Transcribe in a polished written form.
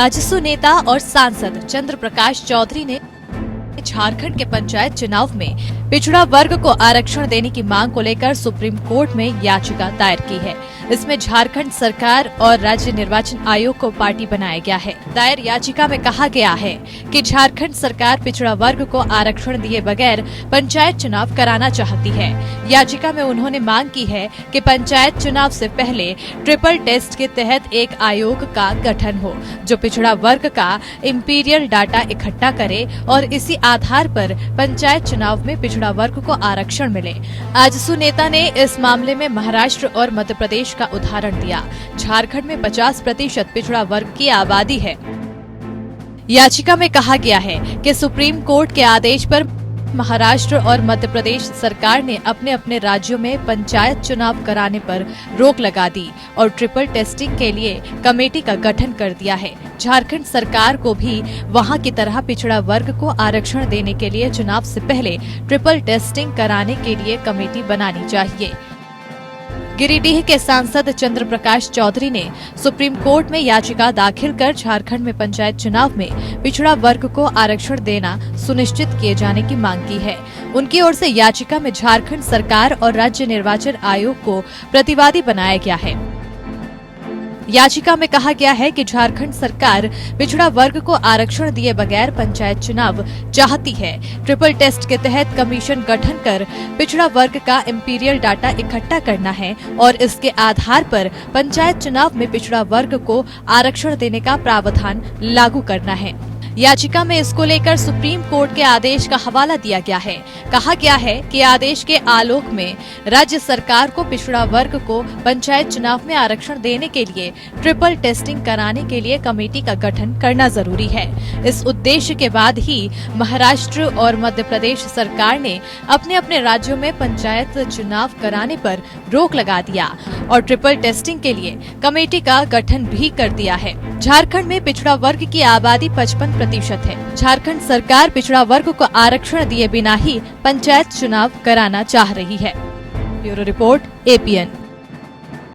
आजसू नेता और सांसद चंद्र प्रकाश चौधरी ने झारखंड के पंचायत चुनाव में पिछड़ा वर्ग को आरक्षण देने की मांग को लेकर सुप्रीम कोर्ट में याचिका दायर की है। इसमें झारखंड सरकार और राज्य निर्वाचन आयोग को पार्टी बनाया गया है। दायर याचिका में कहा गया है कि झारखंड सरकार पिछड़ा वर्ग को आरक्षण दिए बगैर पंचायत चुनाव कराना चाहती है। याचिका में उन्होंने मांग की है कि पंचायत चुनाव से पहले ट्रिपल टेस्ट के तहत एक आयोग का गठन हो, जो पिछड़ा वर्ग का इंपीरियल डाटा इकट्ठा करे और इसी आधार पर पंचायत चुनाव में पिछड़ा वर्ग को आरक्षण मिले। आजसू नेता ने इस मामले में महाराष्ट्र और मध्य प्रदेश का उदाहरण दिया। झारखंड में 50% पिछड़ा वर्ग की आबादी है। याचिका में कहा गया है कि सुप्रीम कोर्ट के आदेश पर महाराष्ट्र और मध्य प्रदेश सरकार ने अपने अपने राज्यों में पंचायत चुनाव कराने पर रोक लगा दी और ट्रिपल टेस्टिंग के लिए कमेटी का गठन कर दिया है। झारखंड सरकार को भी वहां की तरह पिछड़ा वर्ग को आरक्षण देने के लिए चुनाव से पहले ट्रिपल टेस्टिंग कराने के लिए कमेटी बनानी चाहिए। गिरिडीह के सांसद चंद्र प्रकाश चौधरी ने सुप्रीम कोर्ट में याचिका दाखिल कर झारखंड में पंचायत चुनाव में पिछड़ा वर्ग को आरक्षण देना सुनिश्चित किए जाने की मांग की है। उनकी ओर से याचिका में झारखंड सरकार और राज्य निर्वाचन आयोग को प्रतिवादी बनाया गया है। याचिका में कहा गया है कि झारखंड सरकार पिछड़ा वर्ग को आरक्षण दिए बगैर पंचायत चुनाव चाहती है। ट्रिपल टेस्ट के तहत कमीशन गठन कर पिछड़ा वर्ग का इंपीरियल डाटा इकट्ठा करना है और इसके आधार पर पंचायत चुनाव में पिछड़ा वर्ग को आरक्षण देने का प्रावधान लागू करना है। याचिका में इसको लेकर सुप्रीम कोर्ट के आदेश का हवाला दिया गया है। कहा गया है कि आदेश के आलोक में राज्य सरकार को पिछड़ा वर्ग को पंचायत चुनाव में आरक्षण देने के लिए ट्रिपल टेस्टिंग कराने के लिए कमेटी का गठन करना जरूरी है। इस उद्देश्य के बाद ही महाराष्ट्र और मध्य प्रदेश सरकार ने अपने अपने राज्यों में पंचायत चुनाव कराने पर रोक लगा दिया और ट्रिपल टेस्टिंग के लिए कमेटी का गठन भी कर दिया है। झारखंड में पिछड़ा वर्ग की आबादी 55% है। झारखंड सरकार पिछड़ा वर्ग को आरक्षण दिए बिना ही पंचायत चुनाव कराना चाह रही है। Bureau report APN।